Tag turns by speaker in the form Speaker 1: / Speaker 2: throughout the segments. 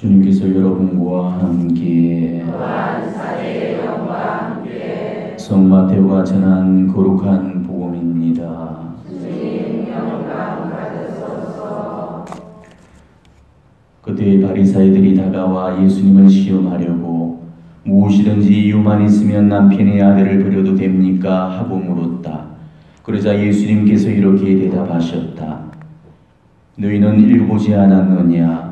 Speaker 1: 주님께서 여러분과 함께 성마태오가 전한 거룩한 복음입니다. 그때 바리사이들이 다가와 예수님을 시험하려고 무엇이든지 이유만 있으면 남편의 아들을 버려도 됩니까? 하고 물었다. 그러자 예수님께서 이렇게 대답하셨다. 너희는 읽어보지 않았느냐?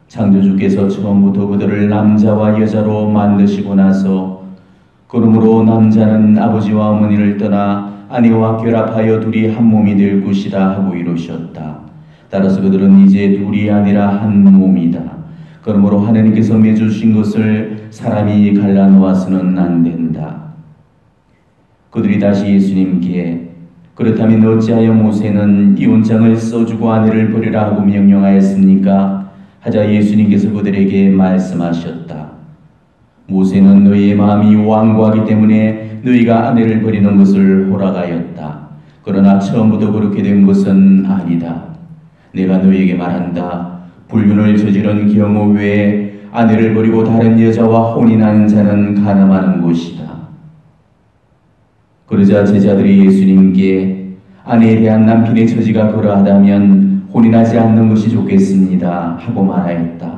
Speaker 1: 창조주께서 처음부터 그들을 남자와 여자로 만드시고 나서 그러므로 남자는 아버지와 어머니를 떠나 아내와 결합하여 둘이 한 몸이 될 것이다 하고 이루셨다. 따라서 그들은 이제 둘이 아니라 한 몸이다. 그러므로 하나님께서 맺으신 것을 사람이 갈라놓아서는 안 된다. 그들이 다시 예수님께 그렇다면 어찌하여 모세는 이혼장을 써주고 아내를 버리라 하고 명령하였습니까? 하자 예수님께서 그들에게 말씀하셨다. 모세는 너희의 마음이 완고하기 때문에 너희가 아내를 버리는 것을 허락하였다. 그러나 처음부터 그렇게 된 것은 아니다. 내가 너희에게 말한다. 불륜을 저지른 경우 외에 아내를 버리고 다른 여자와 혼인하는 자는 간음하는 것이다. 그러자 제자들이 예수님께 아내에 대한 남편의 처지가 그러하다면 혼인하지 않는 것이 좋겠습니다 하고 말하였다.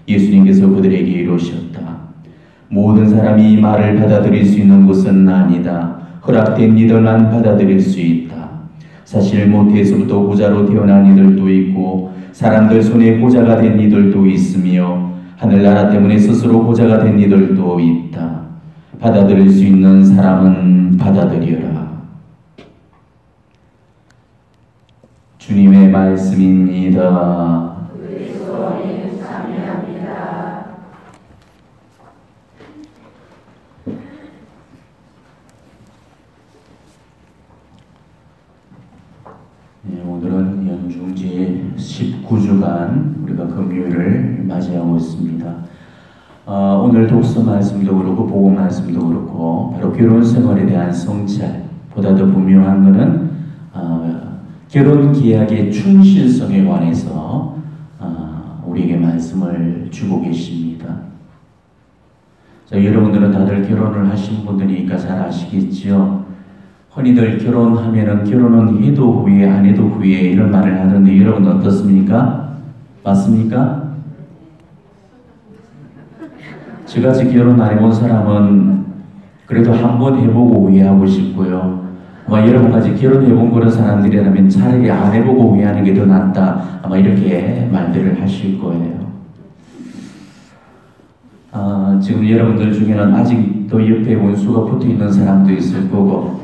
Speaker 1: 예수님께서 그들에게 이르셨다. 모든 사람이 이 말을 받아들일 수 있는 것은 아니다. 허락된 이들만 받아들일 수 있다. 사실 모태에서부터 고자로 태어난 이들도 있고 사람들 손에 고자가 된 이들도 있으며 하늘나라 때문에 스스로 고자가 된 이들도 있다. 받아들일 수 있는 사람은 받아들여라. 주님의 말씀입니다.
Speaker 2: 그리스도님 참여합니다.
Speaker 1: 오늘은 연중제 19주간 우리가 금요일을 맞이하고 있습니다. 오늘 독서 말씀도 그렇고 복음 말씀도 그렇고 바로 결혼 생활에 대한 성찰보다 더 분명한 것은 결혼 계약의 충실성에 관해서 우리에게 말씀을 주고 계십니다. 자, 여러분들은 다들 결혼을 하신 분들이니까 잘 아시겠죠? 흔히들 결혼하면은 결혼은 해도 후회 안 해도 후회 이런 말을 하는데 여러분 어떻습니까? 맞습니까? 저같이 결혼 안 해본 사람은 그래도 한번 해보고 후회하고 싶고요. 아마 여러분까지 결혼해본 그런 사람들이라면 차라리 안 해보고 후회하는 게 더 낫다. 아마 이렇게 말들을 하실 거예요. 지금 여러분들 중에는 아직도 옆에 원수가 붙어있는 사람도 있을 거고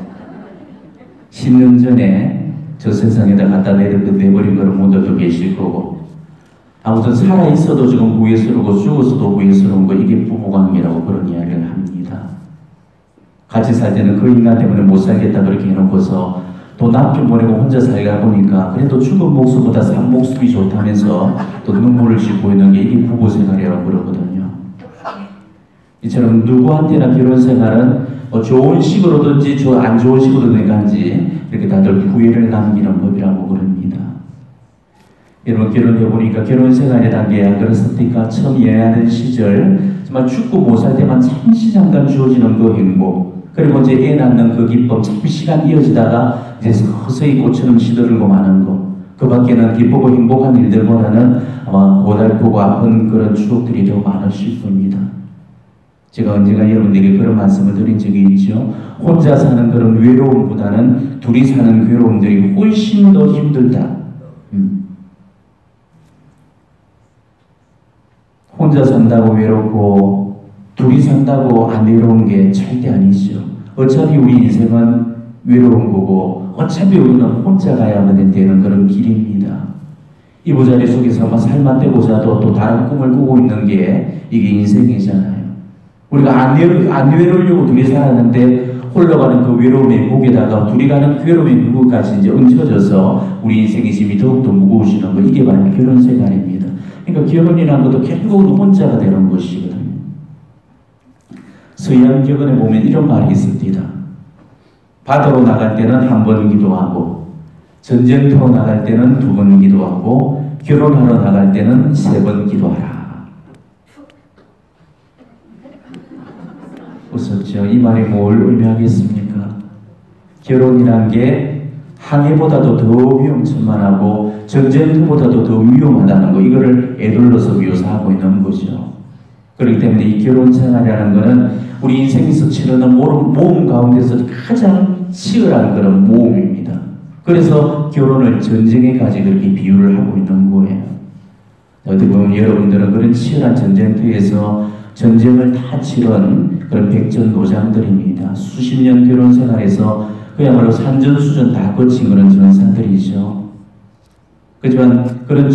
Speaker 1: 10년 전에 저 세상에다 갖다 내버린 그런 분들도 계실 거고 아무튼 살아있어도 지금 후회스러우고 죽었어도 후회스러운 거 이게 부부관계라고 그런 이야기를 합니다. 같이 살 때는 그 인간 때문에 못 살겠다 그렇게 해놓고서 또 남편 보내고 혼자 살다 보니까 그래도 죽은 목숨보다 산 목숨이 좋다면서 또 눈물을 씻고 있는 게 이게 부부 생활이라고 그러거든요. 이처럼 누구한테나 결혼 생활은 좋은 식으로든지 안 좋은 식으로든지 간지 이렇게 다들 후회를 남기는 법이라고 그럽니다. 여러분 결혼해보니까 결혼 생활의 단계에 안 그렇습니까? 처음 연애하는 시절 정말 죽고 못 살 때만 잠시 잠깐 주어지는 그 행복 그리고 이제 애 낳는 그 기쁨 잠시 시간 이어지다가 이제 서서히 꽃처럼 시들고 마는 거 그 밖에는 기쁘고 행복한 일들보다는 아마 고달프고 아픈 그런 추억들이 더 많으실 겁니다. 제가 언젠가 여러분들에게 그런 말씀을 드린 적이 있죠. 혼자 사는 그런 외로움보다는 둘이 사는 괴로움들이 훨씬 더 힘들다. 혼자 산다고 외롭고 둘이 산다고 안 외로운 게 절대 아니죠. 어차피 우리 인생은 외로운 거고 어차피 우리는 혼자 가야만 되는 그런 길입니다. 이부자리 속에서 아마 살만 떼고자도 또 다른 꿈을 꾸고 있는 게 이게 인생이잖아요. 우리가 안 외로우려고 둘이 살았는데 홀러가는 그 외로움의 무게다가 둘이 가는 괴로움의 무게까지 이제 얹혀져서 우리 인생의 짐이 더욱더 무거워지는 거 이게 바로 결혼 생활입니다. 그러니까 결혼이라는 것도 결국은 혼자가 되는 것이거든요. 서양 격언에 보면 이런 말이 있습니다. 바다로 나갈 때는 한 번 기도하고 전쟁터로 나갈 때는 2번 기도하고 결혼하러 나갈 때는 3번 기도하라. 무섭죠. 이 말이 뭘 의미하겠습니까? 결혼이란 게 항해보다도 더 위험천만하고 전쟁터보다도 더 위험하다는 거, 이거를 애둘러서 묘사하고 있는 거죠. 그렇기 때문에 이 결혼 생활이라는 것은 우리 인생에서 치르는 모험 가운데서 가장 치열한 그런 모험입니다. 그래서 결혼을 전쟁에까지 그렇게 비유를 하고 있는 거예요. 어떻게 보면 여러분들은 그런 치열한 전쟁터에서 전쟁을 다 치른 그런 백전노장들입니다. 수십 년 결혼 생활에서 그야말로 산전수전 다 거친 그런 전사들이죠. 그렇지만 그런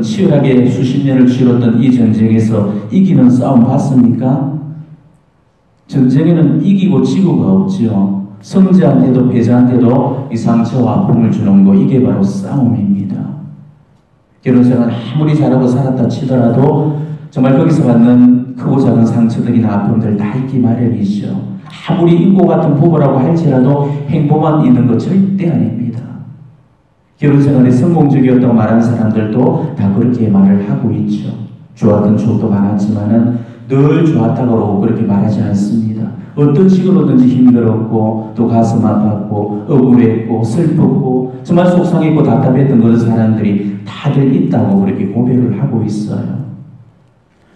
Speaker 1: 치열하게 수십 년을 치렀던 이 전쟁에서 이기는 싸움 봤습니까? 전쟁에는 이기고 지고가 없죠. 승자한테도 패자한테도 이 상처와 아픔을 주는 거, 이게 바로 싸움입니다. 결혼생활 아무리 잘하고 살았다 치더라도 정말 거기서 받는 크고 작은 상처들이나 아픔들 다 있기 마련이죠. 아무리 인고 같은 부부라고 할지라도 행복만 있는 것 절대 아닙니다. 결혼생활이 성공적이었다고 말하는 사람들도 다 그렇게 말을 하고 있죠. 좋았던 추억도 많았지만은 늘 좋았다고 그렇게 말하지 않습니다. 어떤 식으로든지 힘들었고 또 가슴 아팠고 억울했고 슬펐고 정말 속상했고 답답했던 그런 사람들이 다들 있다고 그렇게 고백을 하고 있어요.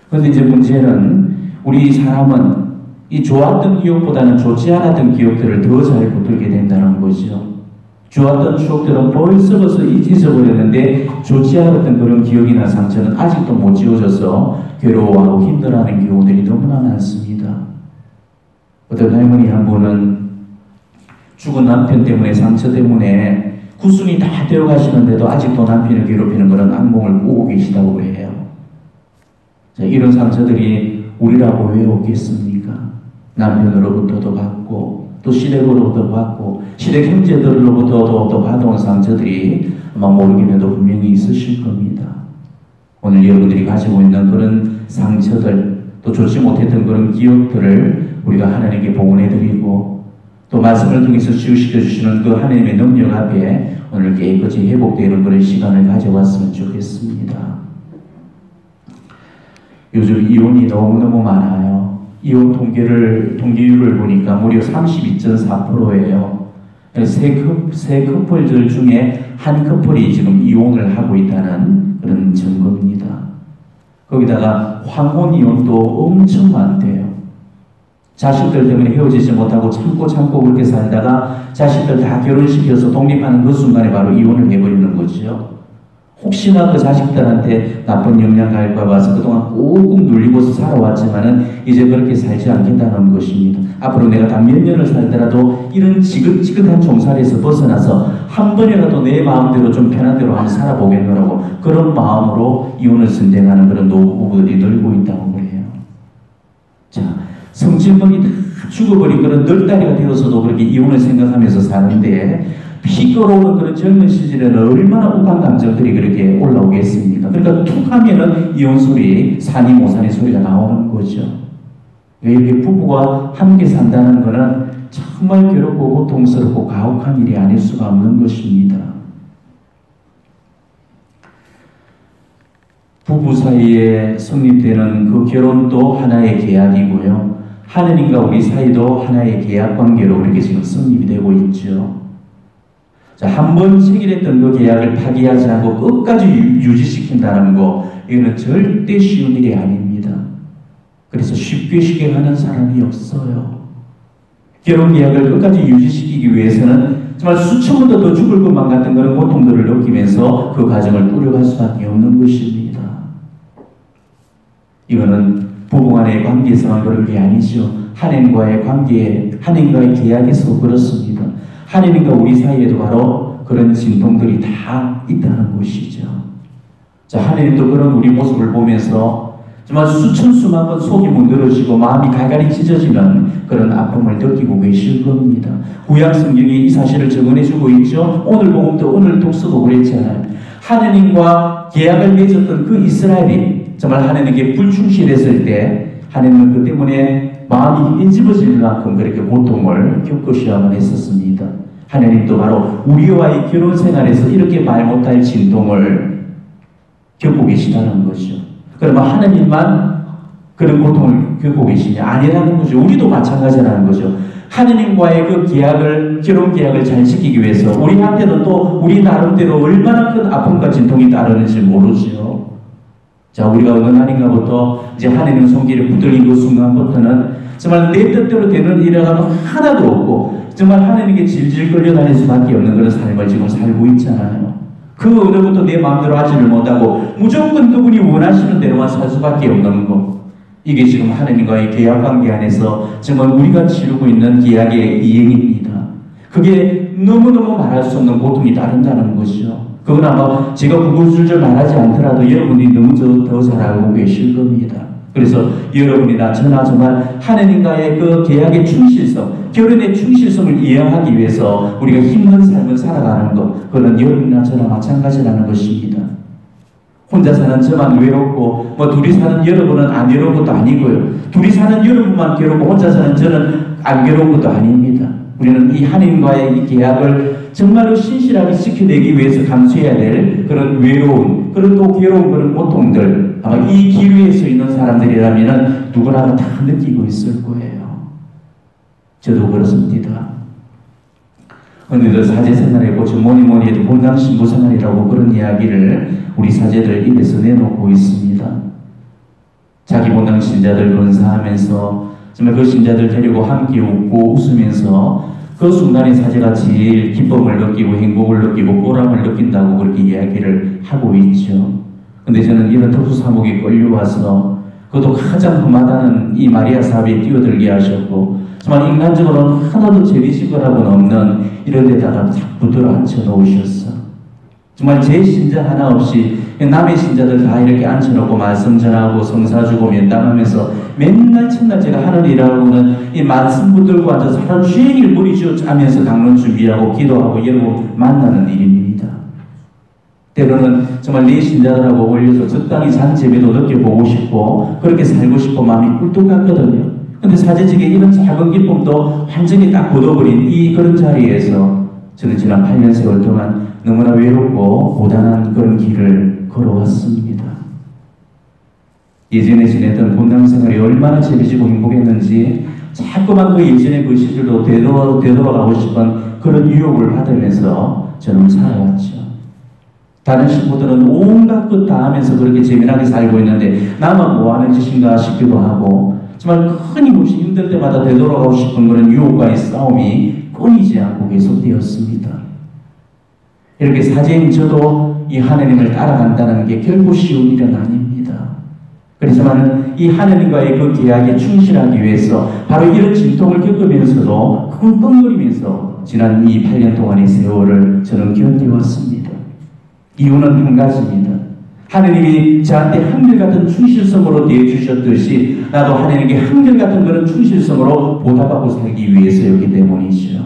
Speaker 1: 그런데 이제 문제는 우리 사람은 이 좋았던 기억보다는 좋지 않았던 기억들을 더 잘 붙들게 된다는 거죠. 좋았던 추억들은 벌써 잊어버렸는데 좋지 않았던 그런 기억이나 상처는 아직도 못 지워져서 괴로워하고 힘들어하는 경우들이 너무나 많습니다. 어떤 할머니 한 분은 죽은 남편 때문에 상처 때문에 구순이 다 되어 가시는데도 아직도 남편을 괴롭히는 그런 악몽을 꾸고 계시다고 해요. 자, 이런 상처들이 우리라고 왜 없겠습니까? 남편으로부터도 받고 또 시댁으로부터 받고 시댁 형제들로부터도 또 받아온 상처들이 아마 모르긴 해도 분명히 있으실 겁니다. 오늘 여러분들이 가지고 있는 그런 상처들 또 좋지 못했던 그런 기억들을 우리가 하나님께 봉헌해드리고 또 말씀을 통해서 치유시켜 주시는 그 하나님의 능력 앞에 오늘 깨끗이 회복되는 그런 시간을 가져왔으면 좋겠습니다. 요즘 이혼이 너무너무 많아요. 이혼 통계율을 보니까 무려 32.4%예요. 세 커플들 중에 한 커플이 지금 이혼을 하고 있다는 그런 증거입니다. 거기다가 황혼 이혼도 엄청 많대요. 자식들 때문에 헤어지지 못하고 참고 그렇게 살다가 자식들 다 결혼시켜서 독립하는 그 순간에 바로 이혼을 해버리는 거죠. 혹시나 그 자식들한테 나쁜 영향 갈까 봐서 그동안 꾹꾹 눌리고서 살아왔지만은 이제 그렇게 살지 않겠다는 것입니다. 앞으로 내가 단 몇 년을 살더라도 이런 지긋지긋한 종살이에서 벗어나서 한 번이라도 내 마음대로 좀 편한 대로 한번 살아보겠노라고 그런 마음으로 이혼을 선택하는 그런 노부부들이 늘고 있다고 그래요. 자, 성질병이 다 죽어버린 그런 널다리가 되어서도 그렇게 이혼을 생각하면서 사는데 피 끓어오는 그런 젊은 시절에는 얼마나 우간 감정들이 그렇게 올라오겠습니까? 그러니까 툭 하면은 이혼 소리, 산이 모산의 소리가 나오는 거죠. 왜 이렇게 부부가 함께 산다는 것은 정말 괴롭고 고통스럽고 가혹한 일이 아닐 수가 없는 것입니다. 부부 사이에 성립되는 그 결혼도 하나의 계약이고요. 하느님과 우리 사이도 하나의 계약 관계로 그렇게 지금 성립이 되고 있죠. 자, 한번 체결했던 그 계약을 파기하지 않고 끝까지 유지시킨다는 거, 이거는 절대 쉬운 일이 아닙니다. 그래서 쉽게 하는 사람이 없어요. 결혼 계약을 끝까지 유지시키기 위해서는 정말 수천 번도 더 죽을 것만 같은 그런 고통들을 느끼면서 그 과정을 꾸려갈 수밖에 없는 것입니다. 이거는 부부간의 관계에서만 그런 게 아니죠. 하나님과의 관계, 하나님과의 계약에서 그렇습니다. 하나님과 우리 사이에도 바로 그런 진동들이 다 있다는 것이죠. 자, 하나님도 그런 우리 모습을 보면서 정말 수천 수만 번 속이 문드러지고 마음이 갈갈이 찢어지는 그런 아픔을 느끼고 계실 겁니다. 구약 성경이 이 사실을 증언해주고 있죠. 오늘 복음도 오늘 독서도 그랬잖아요. 하나님과 계약을 맺었던 그 이스라엘이 정말 하나님께 불충실했을 때 하나님은 그 때문에 마음이 힘집어질 만큼 그렇게 고통을 겪으셔야만 했었습니다. 하나님도 바로 우리와의 결혼 생활에서 이렇게 말 못할 진동을 겪고 계시다는 거죠. 그러면 하나님만 그런 고통을 겪고 계시냐? 아니라는 거죠. 우리도 마찬가지라는 거죠. 하느님과의 그 계약을, 결혼 계약을 잘 지키기 위해서 우리한테는 또 우리 나름대로 얼마나 큰 아픔과 진통이 따르는지 모르죠. 자, 우리가 어느 날인가부터 이제 하느님 손길에 붙들린 그 순간부터는 정말 내 뜻대로 되는 일이라고는 하나도 없고 정말 하느님께 질질 끌려다닐 수밖에 없는 그런 삶을 지금 살고 있잖아요. 그 어느 것도 내 마음대로 하지를 못하고 무조건 그분이 원하시는 대로만 살 수밖에 없는 것. 이게 지금 하느님과의 계약 관계 안에서 정말 우리가 치르고 있는 계약의 이행입니다. 그게 너무너무 말할 수 없는 고통이 따른다는 것이죠. 그건 아마 제가 구구절절 말하지 않더라도 여러분이 너무 더 잘 알고 계실 겁니다. 그래서 여러분이나 저나 정말 하느님과의 그 계약의 충실성, 결혼의 충실성을 이행하기 위해서 우리가 힘든 삶을 살아가는 것, 그건 여러분이나 저나 마찬가지라는 것입니다. 혼자 사는 저만 외롭고 둘이 사는 여러분은 안 외로운 것도 아니고요. 둘이 사는 여러분만 괴롭고 혼자 사는 저는 안 괴로운 것도 아닙니다. 우리는 이 하나님과의 이 계약을 정말로 신실하게 지켜내기 위해서 감수해야 될 그런 외로움, 그런 또 괴로운 그런 고통들, 아마 이 길 위에 서 있는 사람들이라면 누구나 다 느끼고 있을 거예요. 저도 그렇습니다. 언니들 사제 생활이고 뭐니 해도 본당 신부 생활이라고 그런 이야기를 우리 사제들 입에서 내놓고 있습니다. 자기 본당 신자들 건사하면서 정말 그 신자들 데리고 함께 웃고 웃으면서 그 순간에 사제가 제일 기쁨을 느끼고 행복을 느끼고 보람을 느낀다고 그렇게 이야기를 하고 있죠. 근데 저는 이런 특수 사목에 끌려와서 그것도 가장 험하다는 이 마리아 사업에 뛰어들게 하셨고 정말 인간적으로는 하나도 제리실 거라고는 없는 이런 데다가 탁 붙들어 앉혀 놓으셨어. 정말 제 신자 하나 없이 남의 신자들 다 이렇게 앉혀놓고 말씀 전하고 성사 주고 면담하면서 맨날 첫날 제가 하는 일하고는 이 말씀분들과 앉아서 하루 종일 무리지어 짜면서 강론 준비하고 기도하고 여러분 만나는 일입니다. 때로는 정말 내 신자들하고 어울려서 적당히 잔재미도 느껴보고 싶고 그렇게 살고 싶고 마음이 꿀뚝 같거든요. 근데 사제직에 이런 작은 기쁨도 완전히 딱 굳어버린 이 그런 자리에서 저는 지난 8년 세월 동안 너무나 외롭고 고단한 그런 길을 걸어왔습니다. 예전에 지냈던 본당 생활이 얼마나 재미지고 행복했는지 자꾸만 그 예전의 그 시절로 되돌아가고 싶은 그런 유혹을 받으면서 저는 살아왔죠. 다른 신부들은 온갖 것 다 하면서 그렇게 재미나게 살고 있는데 나만 뭐 하는 짓인가 싶기도 하고 정말 끊임없이 힘들 때마다 되돌아가고 싶은 그런 유혹과의 싸움이 끊이지 않고 계속되었습니다. 이렇게 사제인 저도 이 하느님을 따라간다는 게 결코 쉬운 일은 아닙니다. 그렇지만 이 하느님과의 그 계약에 충실하기 위해서 바로 이런 진통을 겪으면서도 끙끙거리면서 지난 이 8년 동안의 세월을 저는 견뎌왔습니다. 이유는 한 가지입니다. 하느님이 저한테 한결같은 충실성으로 대해주셨듯이 나도 하느님께 한결같은 그런 충실성으로 보답하고 살기 위해서였기 때문이죠.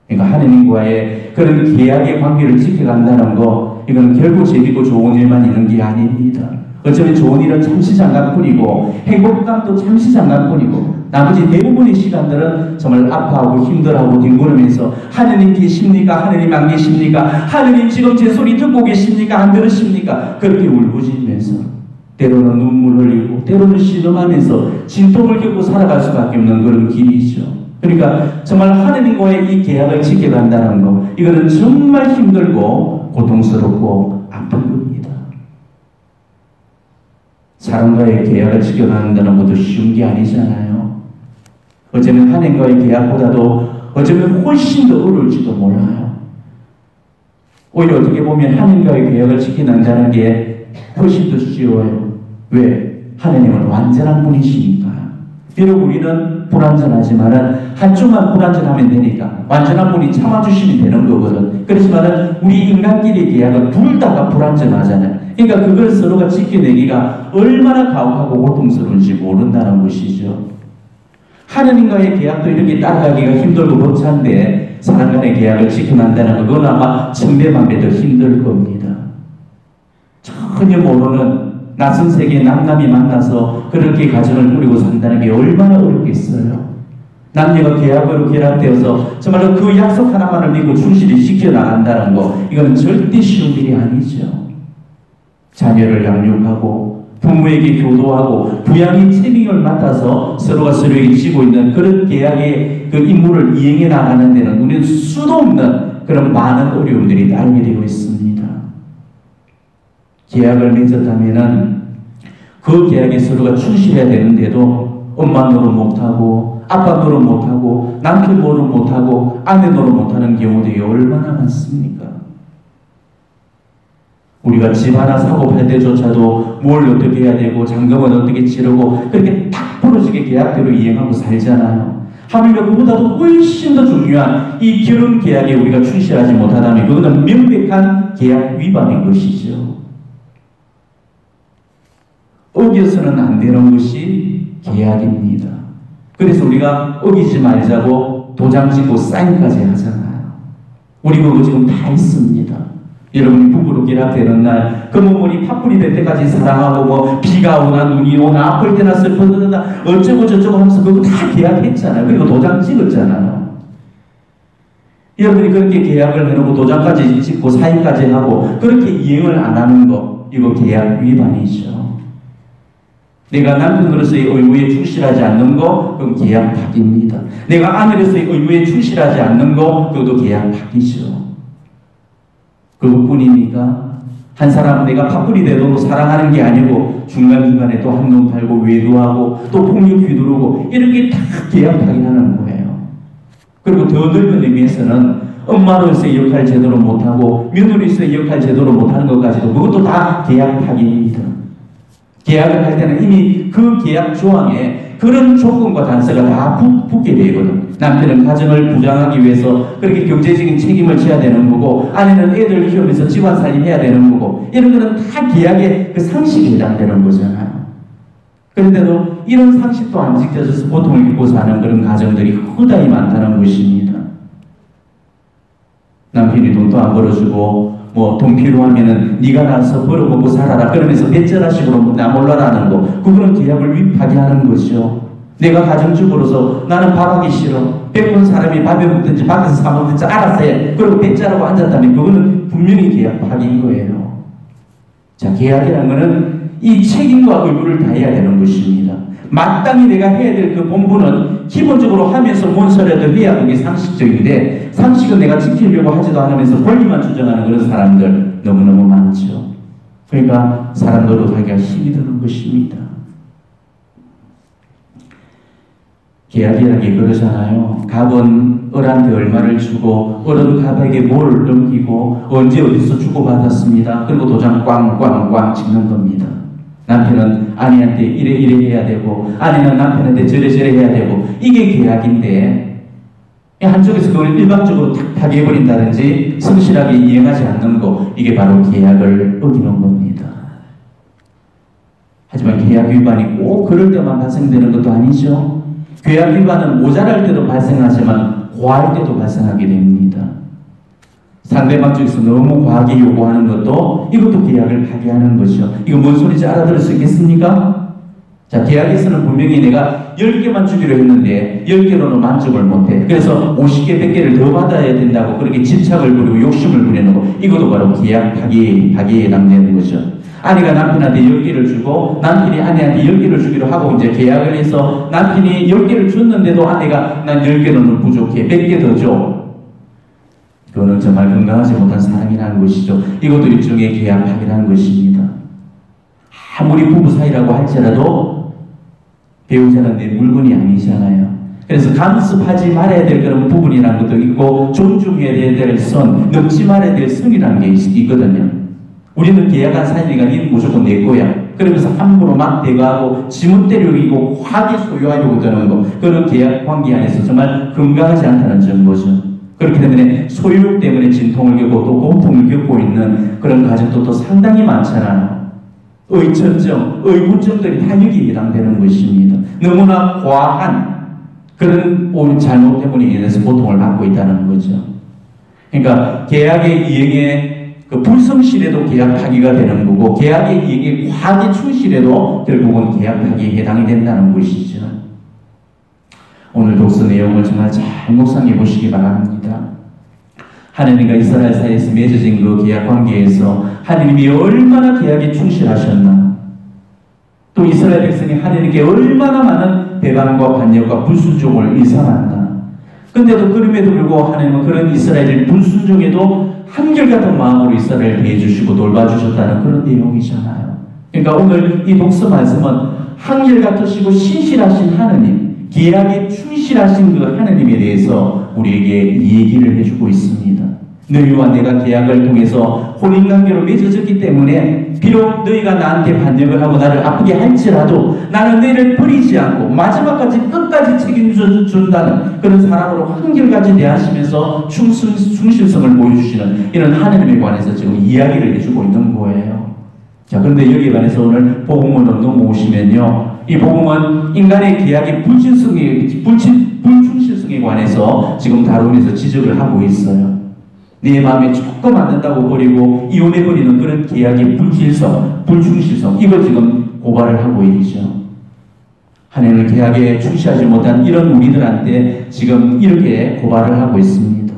Speaker 1: 그러니까 하느님과의 그런 계약의 관계를 지켜간다는 거 이건 결국 재밌고 좋은 일만 있는 게 아닙니다. 어쩌면 좋은 일은 잠시 잠깐뿐이고 행복감도 잠시 잠깐뿐이고 나머지 대부분의 시간들은 정말 아파하고 힘들어하고 뒹구르면서 하느님 계십니까? 하느님 안 계십니까? 하느님 지금 제 소리 듣고 계십니까? 안 들으십니까? 그렇게 울부짖으면서 때로는 눈물 흘리고 때로는 신음하면서 진통을 겪고 살아갈 수밖에 없는 그런 길이죠. 그러니까 정말 하느님과의 이 계약을 지켜간다는 거 이거는 정말 힘들고 고통스럽고 아픈 겁니다. 사람과의 계약을 지켜간다는 것도 쉬운 게 아니잖아요. 어쩌면 하느님과의 계약보다도 어쩌면 훨씬 더 어려울지도 몰라요. 오히려 어떻게 보면 하느님과의 계약을 지켜낸다는 게 훨씬 더 쉬워요. 왜? 하느님은 완전한 분이시니까. 비록 우리는 불완전하지만은 한쪽만 불완전하면 되니까 완전한 분이 참아주시면 되는 거거든. 그렇지만은 우리 인간끼리 계약은 둘 다가 불완전하잖아요. 그러니까 그걸 서로가 지켜내기가 얼마나 가혹하고 고통스러운지 모른다는 것이죠. 하느님과의 계약도 이렇게 따라가기가 힘들고 벅찬데 사람 간의 계약을 지켜낸다는 건 아마 천배만배 더 힘들 겁니다. 전혀 모르는 낯선 세계의 남남이 만나서 그렇게 가정을 꾸리고 산다는 게 얼마나 어렵겠어요. 남녀가 계약으로 결합되어서 정말로 그 약속 하나만을 믿고 충실히 지켜나간다는 거 이건 절대 쉬운 일이 아니죠. 자녀를 양육하고 부모에게 교도하고 부양의 책임을 맡아서 서로가 서로에게 지고 있는 그런 계약의 그 임무를 이행해 나가는 데는 우리는 수도 없는 그런 많은 어려움들이 따르게 되고 있습니다. 계약을 맺었다면은 그 계약에 서로가 충실해야 되는데도 엄마 노릇 못하고 아빠 노릇 못하고 남편 노릇 못하고 아내 노릇 못하는 경우들이 얼마나 많습니까? 우리가 집 하나 사고 팔 때조차도 뭘 어떻게 해야 되고 잔금은 어떻게 치르고 그렇게 딱 부러지게 계약대로 이행하고 살잖아요. 하물며 그보다도 훨씬 더 중요한 이 결혼 계약에 우리가 충실하지 못하다면 그것은 명백한 계약 위반인 것이죠. 어겨서는 안 되는 것이 계약입니다. 그래서 우리가 어기지 말자고 도장 찍고 사인까지 하잖아요. 우리 그거 지금 다 있습니다. 여러분이 부부로 결합되는 날, 그 부분이 파풀이 될 때까지 사랑하고 뭐 비가 오나 눈이 오나 아플 때나 슬플 때나 어쩌고 저쩌고 하면서 그거 다 계약했잖아요. 그리고 도장 찍었잖아요. 여러분이 그렇게 계약을 해놓고 도장까지 찍고 사인까지 하고 그렇게 이행을 안 하는 거, 이거 계약 위반이죠. 내가 남편으로서의 의무에 충실하지 않는 거, 그건 계약 파기입니다. 내가 아내로서의 의무에 충실하지 않는 거, 그것도 계약 파기죠. 그것뿐입니까? 한 사람 내가 파풀이 돼도 사랑하는 게 아니고 중간중간에 또 한눈 팔고 외도하고 또 폭력 휘두르고 이런 게 다 계약 파기하는 거예요. 그리고 더 넓은 의미에서는 엄마로서의 역할 제대로 못하고 며느리로서의 역할 제대로 못하는 것까지도 그것도 다 계약 파기입니다. 계약을 할 때는 이미 그 계약 조항에 그런 조건과 단서가 다 붙게 되거든. 남편은 가정을 부장하기 위해서 그렇게 경제적인 책임을 져야 되는 거고, 아내는 애들 키우면서 집안살림 해야 되는 거고, 이런 거는 다 계약의 그 상식에 해당되는 거잖아요. 그런데도 이런 상식도 안 지켜져서 고통을 겪고 사는 그런 가정들이 허다히 많다는 것입니다. 남편이 돈도 안 벌어주고 뭐 돈 필요하면은 네가 나서 벌어먹고 살아라 그러면서 배째라식으로 나 몰라라는 거, 그거는 계약을 파기하는 거죠. 내가 가정주부로서 나는 밥하기 싫어, 배고픈 사람이 밥에 먹든지 밖에서 사 먹든지 알아서 해, 그리고 배째라고 앉았다면 그거는 분명히 계약 파기인 거예요. 자, 계약이라는 거는 이 책임과 의무를 다해야 되는 것입니다. 마땅히 내가 해야 될 그 본분은 기본적으로 하면서 뭔 소리라도 해야 그게 상식적인데, 상식은 내가 지키려고 하지도 않으면서 권리만 주장하는 그런 사람들 너무너무 많죠. 그러니까 사람 노릇하기가 힘이 드는 것입니다. 계약이라는 게 그러잖아요. 갑은 을한테 얼마를 주고 을은 갑에게 뭘 넘기고 언제 어디서 주고받았습니다. 그리고 도장 꽝꽝꽝 찍는 겁니다. 남편은 아내한테 이래 해야 되고 아내는 남편한테 저래 해야 되고, 이게 계약인데 한쪽에서 그걸 일방적으로 탁 파기해버린다든지 성실하게 이행하지 않는 거, 이게 바로 계약을 어기는 겁니다. 하지만 계약 위반이 꼭 그럴 때만 발생되는 것도 아니죠. 계약 위반은 모자랄 때도 발생하지만 과할 때도 발생하게 됩니다. 상대방 쪽에서 너무 과하게 요구하는 것도 이것도 계약을 파기하는 거죠. 이거 뭔 소리인지 알아들을 수 있겠습니까? 자, 계약에서는 분명히 내가 10개만 주기로 했는데 10개로는 만족을 못해. 그래서 50개, 100개를 더 받아야 된다고 그렇게 집착을 부리고 욕심을 부리는 거, 이것도 바로 계약 파기에 해당되는 거죠. 아내가 남편한테 10개를 주고 남편이 아내한테 10개를 주기로 하고 이제 계약을 해서 남편이 10개를 줬는데도 아내가 난 10개로는 부족해, 100개 더 줘. 그거는 정말 건강하지 못한 사랑이라는 것이죠. 이것도 일종의 계약 파기라는 것입니다. 아무리 부부 사이라고 할지라도 배우자는 내 물건이 아니잖아요. 그래서 간섭하지 말아야 될 그런 부분이라는 것도 있고, 존중해야 될 선, 넘지 말아야 될 선이라는 게 있거든요. 우리는 계약한 사이니까 니는 무조건 내 거야, 그러면서 함부로 막 대가하고 지문 때리고 과하게 소유하려고 드는 거, 그런 계약 관계 안에서 정말 건강하지 않다는 증거죠. 그렇기 때문에 소유욕 때문에 진통을 겪고 또 고통을 겪고 있는 그런 가정도 또 상당히 많잖아요. 의천정, 의구정들이 다 여기에 해당되는 것입니다. 너무나 과한 그런 잘못 때문에 인해서 고통을 받고 있다는 거죠. 그러니까 계약의 이행에 그 불성실에도 계약 파기가 되는 거고, 계약의 이행에 과하게 충실해도 결국은 계약 파기에 해당이 된다는 것이죠. 오늘 독서 내용을 정말 잘 묵상해 보시기 바랍니다. 하나님과 이스라엘 사이에서 맺어진 그 계약 관계에서 하나님이 얼마나 계약에 충실하셨나, 또 이스라엘 백성이 하나님께 얼마나 많은 배반과 반역과 불순종을 일삼았나. 근데도 그럼에도 불구하고 하나님은 그런 이스라엘 불순종에도 한결같은 마음으로 이스라엘을 대해주시고 돌봐주셨다는 그런 내용이잖아요. 그러니까 오늘 이 독서 말씀은 한결같으시고 신실하신 하나님, 계약에 충실하신 그 하나님에 대해서 우리에게 얘기를 해주고 있습니다. 너희와 내가 계약을 통해서 혼인관계로 맺어졌기 때문에 비록 너희가 나한테 반역을 하고 나를 아프게 할지라도 나는 너희를 버리지 않고 마지막까지 끝까지 책임져준다는 그런 사람으로 한결같이 대하시면서 충실성을 보여주시는 이런 하나님에 관해서 지금 이야기를 해주고 있는 거예요. 자, 그런데 여기에 관해서 오늘 복음으로 넘어오시면요, 이 복음은 인간의 계약의 불충실성에 관해서 지금 다루면서 지적을 하고 있어요. 내 마음에 조금 안 된다고 버리고 이혼해버리는 그런 계약의 불충실성, 이걸 지금 고발을 하고 있죠. 하나님은 계약에 충실하지 못한 이런 우리들한테 지금 이렇게 고발을 하고 있습니다.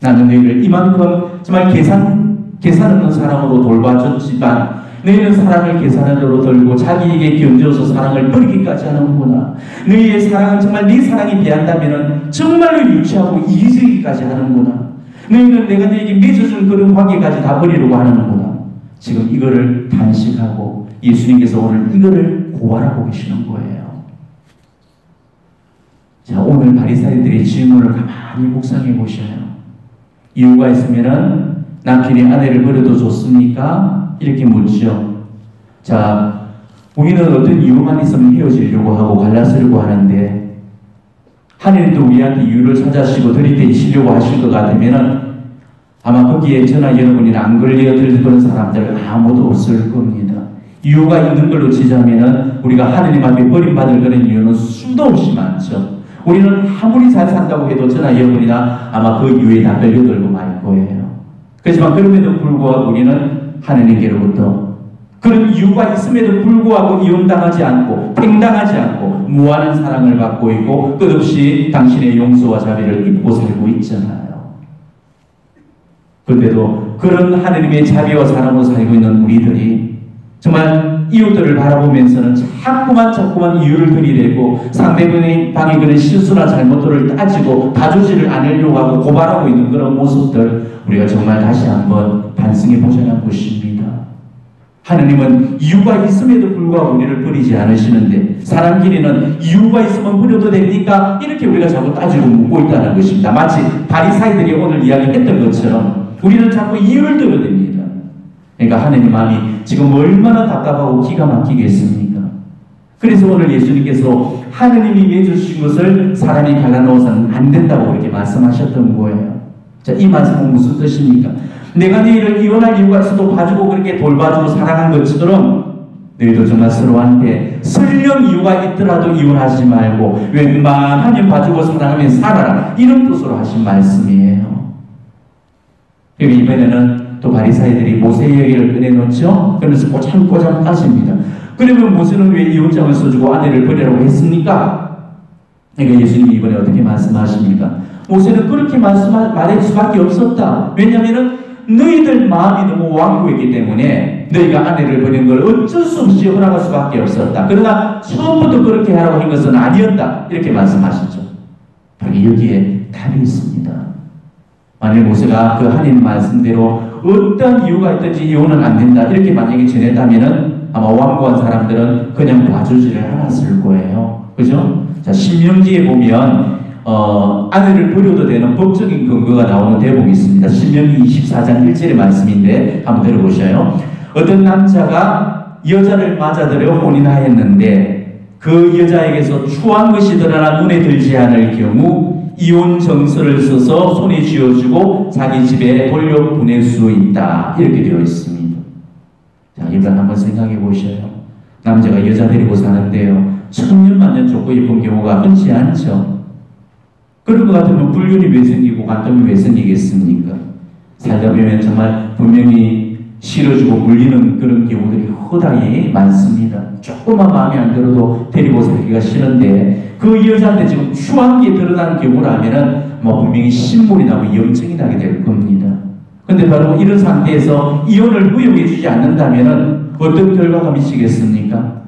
Speaker 1: 나는 너희를 이만큼 정말 계산 없는 사랑으로 돌봐줬지만 너희는 사랑을 계산으로 들고 자기에게 견뎌서 사랑을 버리기까지 하는구나. 너희의 사랑은 정말 네 사랑이 비한다면 정말로 유치하고 이기적이기까지 하는구나. 너희는 내가 너에게 맺어준 그런 관계까지 다 버리려고 하는구나. 지금 이거를 단식하고 예수님께서 오늘 이거를 고발하고 계시는 거예요. 자, 오늘 바리사이들의 질문을 가만히 묵상해 보셔요. 이유가 있으면은 남편이 아내를 버려도 좋습니까? 이렇게 묻죠. 자, 우리는 어떤 이유만 있으면 헤어지려고 하고 갈라서려고 하는데 하나님도 우리한테 이유를 찾아시고 들이대시려고 하실 것 같으면은 아마 거기에 저나 여러분이나 안 걸려들 그런 사람들 아무도 없을 겁니다. 이유가 있는 걸로 치자면은 우리가 하나님 앞에 버림받을 그런 이유는 수도 없이 많죠. 우리는 아무리 잘 산다고 해도 저나 여러분이나 아마 그 이유에 다 걸려들고 말 거예요. 그렇지만 그럼에도 불구하고 우리는 하나님께로부터 그런 이유가 있음에도 불구하고 이혼당하지 않고 팽당하지 않고 무한한 사랑을 받고 있고 끝없이 당신의 용서와 자비를 입고 살고 있잖아요. 그런데도 그런 하나님의 자비와 사랑으로 살고 있는 우리들이 정말 이웃들을 바라보면서는 자꾸만 이유를 들이대고 상대방의 그런 실수나 잘못들을 따지고 봐주지를 않으려고 하고 고발하고 있는 그런 모습들 우리가 정말 다시 한번 반성해 보자는 것입니다. 하나님은 이유가 있음에도 불구하고 우리를 버리지 않으시는데 사람끼리는 이유가 있으면 버려도 됩니까? 이렇게 우리가 자꾸 따지고 묻고 있다는 것입니다. 마치 바리사이들이 오늘 이야기했던 것처럼 우리는 자꾸 이유를 들어댑니다. 그러니까 하나님 마음이 지금 얼마나 답답하고 기가 막히겠습니까? 그래서 오늘 예수님께서 하나님이 맺으신 것을 사람이 갈라놓아서는 안 된다고 그렇게 말씀하셨던 거예요. 자, 이 말씀은 무슨 뜻입니까? 내가 너희를 이혼할 이유가 있어도 봐주고 그렇게 돌봐주고 사랑한 것처럼 너희도 정말 서로한테 설령 이유가 있더라도 이혼하지 말고 웬만하면 봐주고 사랑하면 살아라, 이런 뜻으로 하신 말씀이에요. 그리고 이번에는 또 바리사이들이 모세 얘기를 꺼내놓죠. 그러면서 꼬장꼬장 따집니다. 그러면 모세는 왜 이혼장을 써주고 아내를 버리라고 했습니까? 그러니까 예수님이 이번에 어떻게 말씀하십니까? 모세는 그렇게 말할 수밖에 없었다. 왜냐하면 너희들 마음이 너무 완고했기 때문에 너희가 아내를 버리는 걸 어쩔 수 없이 허락할 수밖에 없었다. 그러나 처음부터 그렇게 하라고 한 것은 아니었다. 이렇게 말씀하시죠. 바로 여기에 답이 있습니다. 만일 모세가 그 하나님 말씀대로 어떤 이유가 있든지 이혼은 안 된다 이렇게 만약에 전했다면은 아마 완고한 사람들은 그냥 봐주지를 않았을 거예요. 그죠? 자, 신명기에 보면 아내를 버려도 되는 법적인 근거가 나오는 대목이 있습니다. 신명기 24장 1절의 말씀인데 한번 들어보셔요. 어떤 남자가 여자를 맞아들여 혼인하였는데 그 여자에게서 추한 것이 드러나 눈에 들지 않을 경우 이혼 정서를 써서 손에 쥐어주고 자기 집에 돌려보낼 수 있다. 이렇게 되어 있습니다. 자, 이번 한번 생각해 보셔요. 남자가 여자 데리고 사는데요, 천년만년 좋고 예쁜 경우가 흔치 않죠. 그럴 것 같으면 불륜이 왜 생기고 간통이 왜 생기겠습니까? 살다 보면 정말 분명히 싫어지고 물리는 그런 경우들이 허다히 많습니다. 조금만 마음에 안 들어도 데리고 살기가 싫은데 그 여자한테 지금 추한 게 드러나는 경우라면은 분명히 신물이 나고 염증이 나게 될 겁니다. 근데 바로 이런 상태에서 이혼을 허용해 주지 않는다면은 어떤 결과가 미치겠습니까?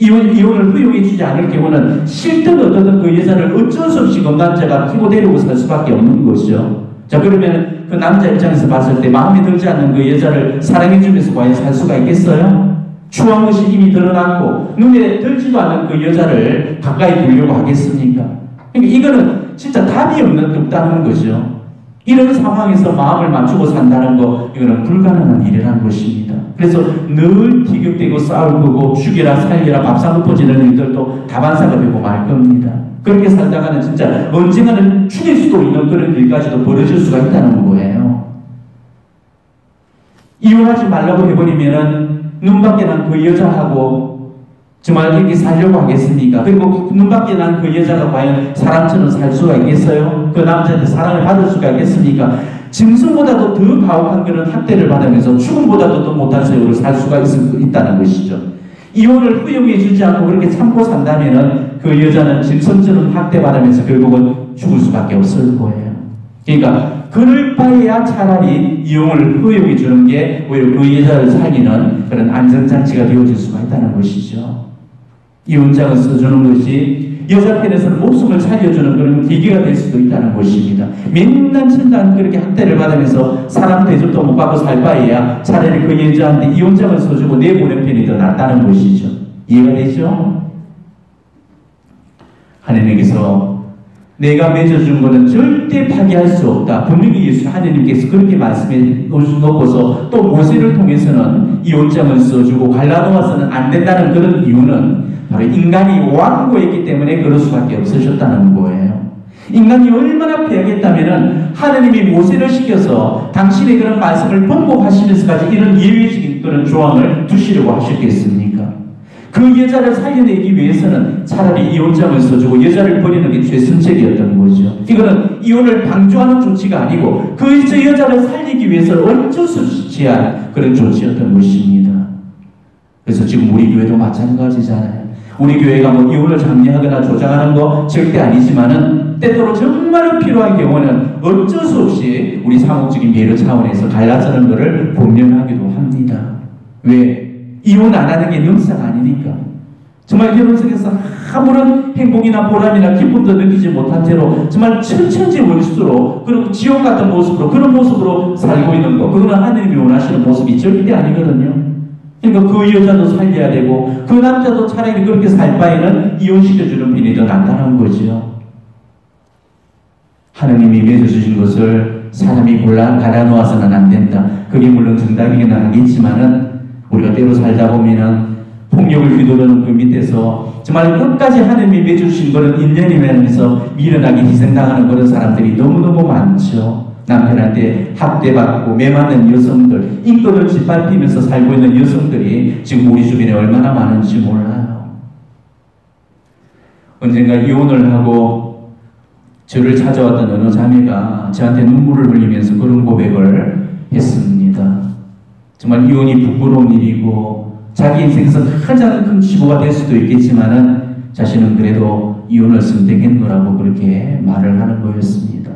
Speaker 1: 이혼을 허용해 주지 않을 경우는 싫든 어떻든 그 여자를 어쩔 수 없이 그 남자가 키고 데리고 살 수밖에 없는 것이죠. 자, 그러면 그 남자 입장에서 봤을 때 마음에 들지 않는 그 여자를 사랑해주면서 과연 살 수가 있겠어요? 추한 것이 이미 드러났고 눈에 들지도 않는 그 여자를 가까이 두려고 하겠습니까? 그러니까 이거는 진짜 답이 없다는 거죠. 이런 상황에서 마음을 맞추고 산다는 거, 이거는 불가능한 일이라는 것입니다. 그래서 늘 티격대고 싸울 거고 죽여라 살려라 밥상 엎어지는 일들도 다반사가 되고 말 겁니다. 그렇게 살다가는 진짜 언젠가는 죽일 수도 있는 그런 일까지도 벌어질 수가 있다는 거예요. 이혼하지 말라고 해버리면은 눈밖에 난 그 여자하고 정말 이렇게 살려고 하겠습니까? 그리고 눈밖에 난 그 여자가 과연 사람처럼 살 수가 있겠어요? 그 남자한테 사랑을 받을 수가 있겠습니까? 짐승보다도 더 가혹한 그런 학대를 받으면서 죽음보다도 더 못한 세월을 살 수가 있다는 것이죠. 이혼을 허용해 주지 않고 그렇게 참고 산다면은 그 여자는 짐승처럼 학대받으면서 결국은 죽을 수밖에 없을 거예요. 그러니까 그럴 바에야 차라리 이혼을 허용해 주는 게 오히려 그 여자를 살리는 그런 안전장치가 되어질 수가 있다는 것이죠. 이혼장을 써주는 것이 여자 편에서는 목숨을 살려주는 그런 계기가 될 수도 있다는 것입니다. 맨날 천단 그렇게 학대를 받으면서 사람 대접도 못 받고 살 바에야 차라리 그 여자한테 이혼장을 써주고 내보낸 편이 더 낫다는 것이죠. 이해가 되죠? 하나님께서 내가 맺어준 것은 절대 파기할 수 없다. 분명히 예수 하나님께서 그렇게 말씀해 놓고서 또 모세를 통해서는 이혼장을 써주고 갈라놓아서는 안 된다는 그런 이유는 바로 인간이 완고했기 때문에 그럴 수밖에 없으셨다는 거예요. 인간이 얼마나 패하겠다면은 하나님이 모세를 시켜서 당신의 그런 말씀을 번복하시면서까지 이런 예외적인 그런 조항을 두시려고 하셨겠습니까? 그 여자를 살려내기 위해서는 차라리 이혼장을 써주고 여자를 버리는 게 최선책이었던 거죠. 이거는 이혼을 방조하는 조치가 아니고 그 여자를 살리기 위해서 어쩔 수 없이 취한 그런 조치였던 것입니다. 그래서 지금 우리 교회도 마찬가지잖아요. 우리 교회가 뭐 이혼을 장려하거나 조장하는 거 절대 아니지만은 때때로 정말 필요한 경우는 어쩔 수 없이 우리 상업적인 배려 차원에서 갈라서는 것을 권면하기도 합니다. 왜? 이혼 안 하는 게 능사가 아니니까. 정말 결혼 속에서 아무런 행복이나 보람이나 기쁨도 느끼지 못한 채로 정말 천천지 원수로 그리고 지옥 같은 모습으로 그런 모습으로 살고 있는 거, 그거는 하나님이 원하시는 모습이 절대 아니거든요. 그러니까 그 여자도 살려야 되고 그 남자도 차라리 그렇게 살 바에는 이혼시켜주는 편이 더 낫다는 거죠. 하나님이 맺어주신 것을 사람이 갈아놓아서는 안 된다. 그게 물론 정답이긴 하겠지만은 우리가 때로 살다 보면은 폭력을 휘두르는 그 밑에서 정말 끝까지 하나님이 맺어주신 그런 인연이면서 미련하게 희생당하는 그런 사람들이 너무너무 많죠. 남편한테 학대받고 매맞는 여성들, 인권을 짓밟히면서 살고 있는 여성들이 지금 우리 주변에 얼마나 많은지 몰라요. 언젠가 이혼을 하고 저를 찾아왔던 어느 자매가 저한테 눈물을 흘리면서 그런 고백을 했습니다. 정말 이혼이 부끄러운 일이고 자기 인생에서 가장 큰 치부가 될 수도 있겠지만은 자신은 그래도 이혼을 선택했노라고 그렇게 말을 하는 거였습니다.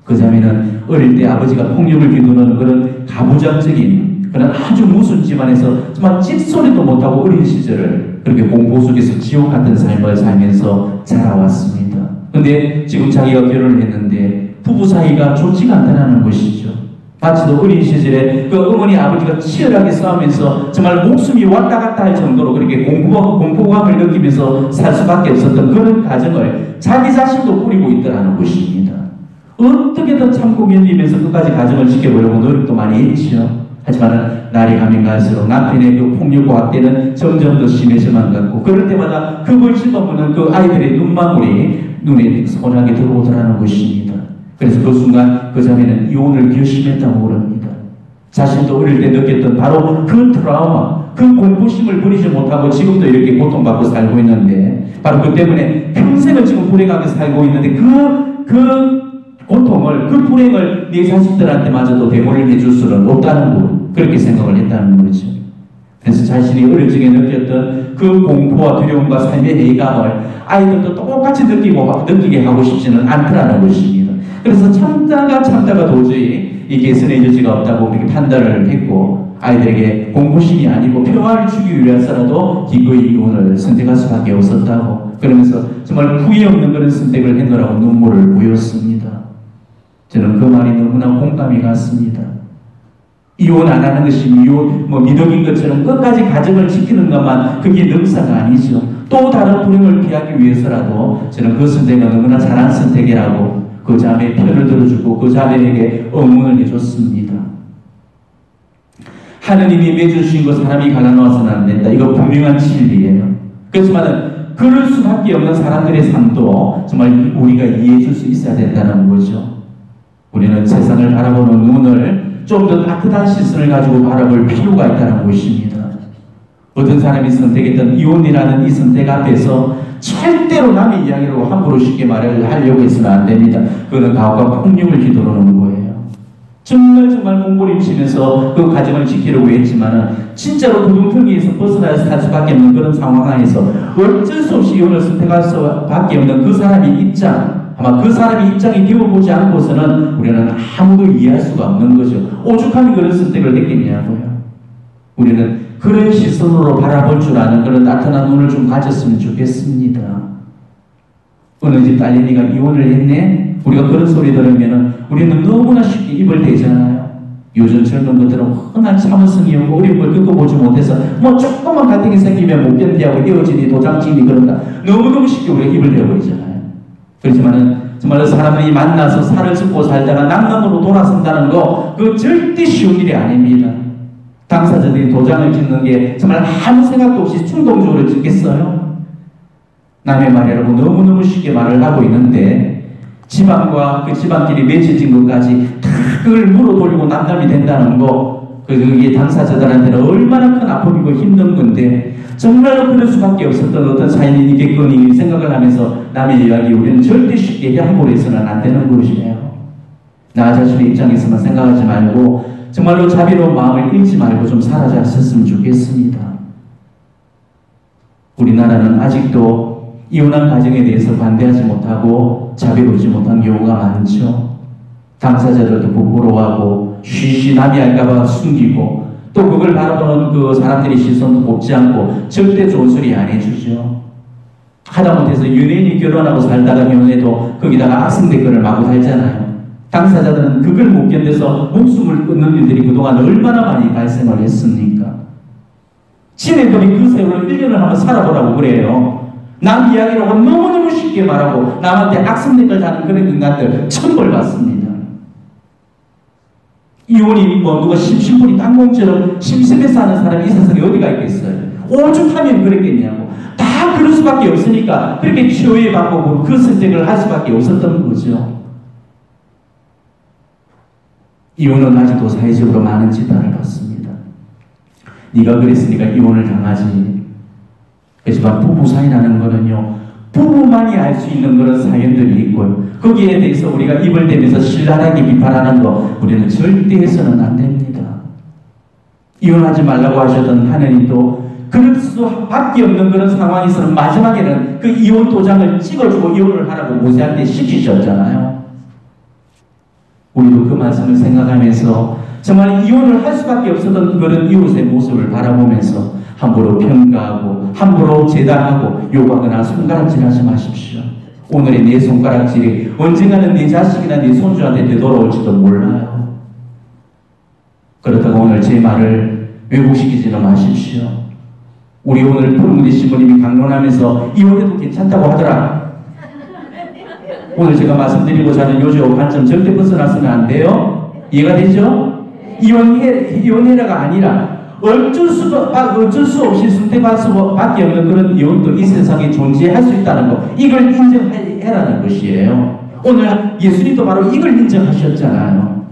Speaker 1: 그 자매는 어릴 때 아버지가 폭력을 휘두르는 그런 가부장적인 그런 아주 무슨 집안에서 정말 찝소리도 못하고 어린 시절을 그렇게 공포 속에서 지옥 같은 삶을 살면서 자라왔습니다. 근데 지금 자기가 결혼을 했는데 부부 사이가 좋지가 않다는 것이죠. 마치도 어린 시절에 그 어머니 아버지가 치열하게 싸우면서 정말 목숨이 왔다 갔다 할 정도로 그렇게 공포감을 느끼면서 살 수밖에 없었던 그런 가정을 자기 자신도 꾸리고 있더라는 것입니다. 어떻게든 참고 견디면서 끝까지 가정을 지켜보려고 노력도 많이 했지요. 하지만 날이 가면 갈수록 남편의 그 폭력과 학대는 점점 더 심해져만 갔고 그럴 때마다 그걸 씹어보는 그 아이들의 눈망울이 눈에 선하게 들어오더라는 것입니다. 그래서 그 순간 그 자매는 이혼을 결심했다고 그럽니다. 자신도 어릴 때 느꼈던 바로 그 트라우마, 그 공포심을 버리지 못하고 지금도 이렇게 고통받고 살고 있는데 바로 그 때문에 평생을 지금 불행하게 살고 있는데 그 고통을, 그 불행을 네 자식들한테마저도 대물을 해줄 수는 없다는 거, 그렇게 생각을 했다는 거죠. 그래서 자신이 어릴 적에 느꼈던 그 공포와 두려움과 삶의 애감을 아이들도 똑같이 느끼게 하고 싶지는 않더라는 것입니다. 그래서 참다가 도저히 이 개선의 여지가 없다고 그렇게 판단을 했고 아이들에게 공부심이 아니고 평화를 주기 위해서라도 기꺼이 이혼을 선택할 수밖에 없었다고, 그러면서 정말 후회 없는 그런 선택을 했노라고 눈물을 보였습니다. 저는 그 말이 너무나 공감이 갔습니다. 이혼 안 하는 것이 미덕인 것처럼 끝까지 가정을 지키는 것만 그게 능사가 아니죠. 또 다른 불행을 피하기 위해서라도 저는 그 선택은 너무나 잘한 선택이라고 그 자매의 편을 들어주고 그 자매에게 응원을 해줬습니다. 하느님이 맺어주신 거 사람이 갈라놓아서는 안 된다. 이거 분명한 진리예요. 그렇지만 그럴 수밖에 없는 사람들의 삶도 정말 우리가 이해해 줄 수 있어야 된다는 거죠. 우리는 세상을 바라보는 눈을 좀 더 따뜻한 시선을 가지고 바라볼 필요가 있다는 것입니다. 어떤 사람이 선택했던 이혼이라는 이 선택 앞에서 절대로 남의 이야기로 함부로 쉽게 말을 하려고 해서는 안 됩니다. 그거는 가혹한 폭력을 휘두르는 거예요. 정말 몸부림치면서 그 가정을 지키려고 했지만은 진짜로 구동텅이에서 벗어나서 살 수밖에 없는 그런 상황 안에서 어쩔 수 없이 이혼을 선택할 수밖에 없는 그 사람의 입장, 아마 그 사람의 입장이 되어보지 않고서는 우리는 아무도 이해할 수가 없는 거죠. 오죽하면 그런 선택을 했겠냐고요. 우리는 그런 시선으로 바라볼 줄 아는 그런 따뜻한 눈을 좀 가졌으면 좋겠습니다. 어느 집 딸내미가 이혼을 했네? 우리가 그런 소리 들으면 우리는 너무나 쉽게 입을 대잖아요. 요즘 젊은 것들은 흔한 참을성이 없고 어려운 걸 겪어보지 못해서 뭐 조금만 가뜩이 생기면 못 견디하고 헤어지니 도장치니 그런다. 너무너무 쉽게 우리가 입을 대버리잖아요. 그렇지만은 정말로 사람들이 만나서 살을 짚고 살다가 낭만으로 돌아선다는 거 그거 절대 쉬운 일이 아닙니다. 당사자들이 도장을 찍는 게 정말 아무 생각도 없이 충동적으로 찍겠어요? 남의 말이라고 너무너무 쉽게 말을 하고 있는데 집안과 그 집안끼리 맺어진 것까지 다 그걸 물어 돌리고 남남이 된다는 거, 그게 당사자들한테는 얼마나 큰 아픔이고 힘든 건데 정말로 그럴 수밖에 없었던 어떤 사연이겠거니 생각을 하면서 남의 이야기 우리는 절대 쉽게 함부로 해서는 안 되는 것이에요. 나 자신의 입장에서만 생각하지 말고 정말로 자비로운 마음을 잃지 말고 좀 살아졌으면 좋겠습니다. 우리나라는 아직도 이혼한 가정에 대해서 반대하지 못하고 자비롭지 못한 경우가 많죠. 당사자들도 부끄러워하고 쉬쉬 남이 할까봐 숨기고 또 그걸 바라보는 그 사람들의 시선도 곱지 않고 절대 좋은 소리 안 해주죠. 하다못해서 연예인이 결혼하고 살다가 연애도 거기다가 악성 댓글을 마구 달잖아요. 당사자들은 그걸 못 견뎌서 목숨을 끊는 일들이 그동안 얼마나 많이 발생을 했습니까? 지네들이 그 세월을 1년을 한번 살아보라고 그래요. 남 이야기라고 너무너무 쉽게 말하고 남한테 악성 댓글 다는 그런 인간들 천벌 받습니다. 이혼이 뭐 누가 심심풀이 땅콩처럼 심심해서 하는 사람이 이 세상에 어디가 있겠어요? 오죽하면 그랬겠냐고. 다 그럴 수밖에 없으니까 그렇게 치료의 방법으로 그 선택을 할 수밖에 없었던 거죠. 이혼은 아직도 사회적으로 많은 지탄을 받습니다. 네가 그랬으니까 이혼을 당하지. 그렇지만 부부 사이라는 거는요, 부부만이 알 수 있는 그런 사연들이 있고요. 거기에 대해서 우리가 입을 대면서 신랄하게 비판하는 거 우리는 절대 해서는 안 됩니다. 이혼하지 말라고 하셨던 하느님도 그럴 수밖에 없는 그런 상황에서는 마지막에는 그 이혼 도장을 찍어주고 이혼을 하라고 모세한테 시키셨잖아요. 우리도 그 말씀을 생각하면서 정말 이혼을 할 수밖에 없었던 그런 이웃의 모습을 바라보면서 함부로 평가하고 함부로 재단하고 욕하거나 손가락질하지 마십시오. 오늘의 내 손가락질이 언젠가는 내 자식이나 내 손주한테 되돌아올지도 몰라요. 그렇다고 오늘 제 말을 왜곡시키지는 마십시오. 우리 오늘 푸른무늬 신부님이 강론하면서 이혼해도 괜찮다고 하더라. 오늘 제가 말씀드리고자 하는 요즘 관점 절대 벗어나서는 안 돼요. 이해가 되죠? 이혼해라가 아니라 어쩔 수 없이 선택할 수밖에 없는 그런 이혼도 이 세상에 존재할 수 있다는 거, 이걸 인정해라는 것이에요. 오늘 예수님도 바로 이걸 인정하셨잖아요.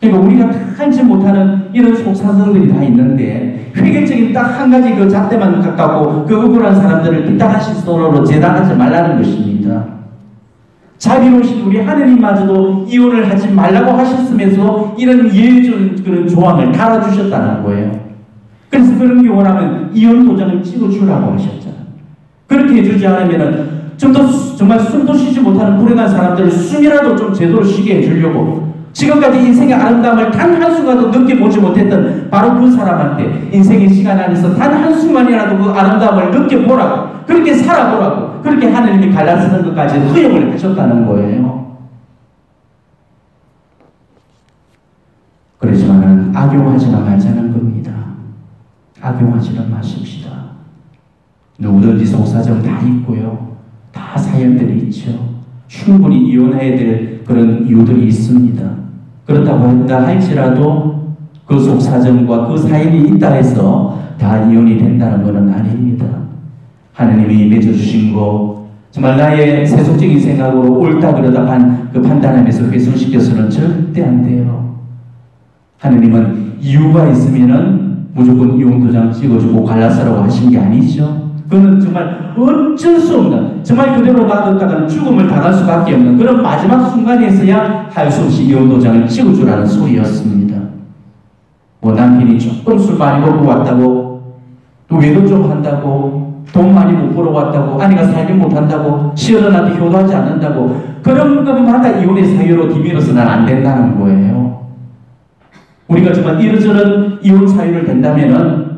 Speaker 1: 그러니까 우리가 다 알지 못하는 이런 속사정들이 다 있는데 회개적인 딱 한 가지 그 잣대만 가깝고 그 억울한 사람들을 삐딱한 시선으로 재단하지 말라는 것입니다. 자비로우신 우리 하느님마저도 이혼을 하지 말라고 하셨으면서 이런 예해준 그런 조항을 달아주셨다는 거예요. 그래서 그런 경우라면 이혼 도장을 찍어주라고 하셨잖아요. 그렇게 해주지 않으면 좀 더 정말 숨도 쉬지 못하는 불행한 사람들을 숨이라도 좀 제대로 쉬게 해주려고 지금까지 인생의 아름다움을 단 한순간도 느껴보지 못했던 바로 그 사람한테 인생의 시간 안에서 단 한순간이라도 그 아름다움을 느껴보라고, 그렇게 살아보라고, 그렇게 하느님이 갈라쓰는 것까지 허용을 하셨다는 거예요. 그렇지만은 악용하지는 말자는 겁니다. 악용하지는 마십시다. 누구든지 속사정 다 있고요. 다 사연들이 있죠. 충분히 이혼해야 될 그런 이유들이 있습니다. 그렇다고 한다 할지라도 그 속사정과 그 사연이 있다 해서 다 이혼이 된다는 것은 아닙니다. 하나님이 맺어주신 거 정말 나의 세속적인 생각으로 옳다 그러다 판단하면서 훼손시켜서는 절대 안 돼요. 하나님은 이유가 있으면은 무조건 이혼도장 찍어주고 갈라서라고 하신 게 아니죠. 그거는 정말 어쩔 수 없는, 정말 그대로 놔뒀다가는 죽음을 당할 수밖에 없는 그런 마지막 순간에서야 할 수 없이 이혼도장을 찍어주라는 소리였습니다. 뭐 남편이 조금 술 많이 먹고 왔다고, 또 외도 좀 한다고, 돈 많이 못 벌어왔다고, 아내가 살기 못한다고, 시어른한테 효도하지 않는다고, 그런 것마다 이혼의 사유로 뒤밀어서는 안 된다는 거예요. 우리가 정말 이런저런 이혼 사유를 된다면은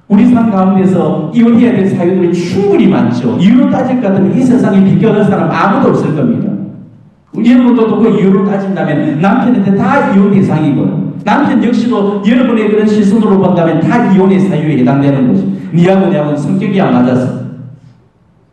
Speaker 1: 우리 삶 가운데서 이혼해야 될 사유들이 충분히 많죠. 이유로 따질 것 같으면 이 세상에 비교하는 사람 아무도 없을 겁니다. 여러분도 그 이유로 따진다면 남편한테 다 이혼 대상이고요. 남편 역시도 여러분의 그런 시선으로 본다면 다 이혼의 사유에 해당되는 거죠. 니하고 내하고는 성격이 안 맞았어.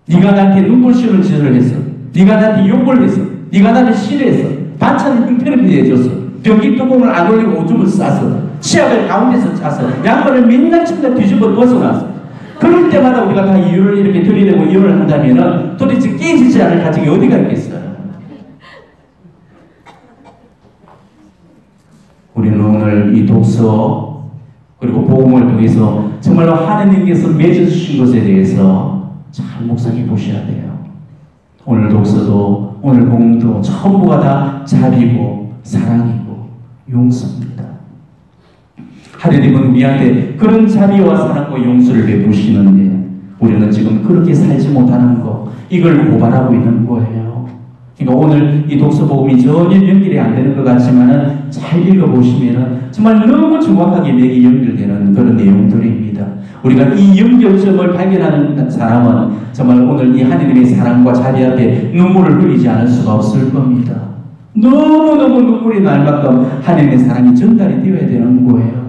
Speaker 1: 네가 나한테 눈부시는 짓을 했어. 네가 나한테 욕을 했어. 네가 나를 싫어했어. 반찬을 형편없게 해줬어. 변기 뚜껑을 안 올리고 오줌을 쌌어. 치약을 가운데서 짜서 양말을 맨날 침대 뒤집어 벗어놨어. 그럴 때마다 우리가 다 이유를 이렇게 들이대고 이혼을 한다면 도대체 깨지지 않을 가정이 어디가 있겠어요? 우리는 오늘 이 독서 그리고 복음을 통해서 정말로 하나님께서 맺어주신 것에 대해서 잘 묵상해 보셔야 돼요. 오늘 독서도 오늘 복음도 전부가 다 자비고 사랑이고 용서입니다. 하나님은 우리한테 그런 자비와 사랑과 용서를 베푸시는데 우리는 지금 그렇게 살지 못하는 거, 이걸 고발하고 있는 거예요. 그러니까 오늘 이 독서 복음이 전혀 연결이 안 되는 것 같지만은 잘 읽어보시면은 정말 너무 정확하게 맥이 연결되는 그런 내용들입니다. 우리가 이 연결점을 발견하는 사람은 정말 오늘 이 하나님의 사랑과 자비 앞에 눈물을 흘리지 않을 수가 없을 겁니다. 너무너무 눈물이 날 만큼 하나님의 사랑이 전달이 되어야 되는 거예요.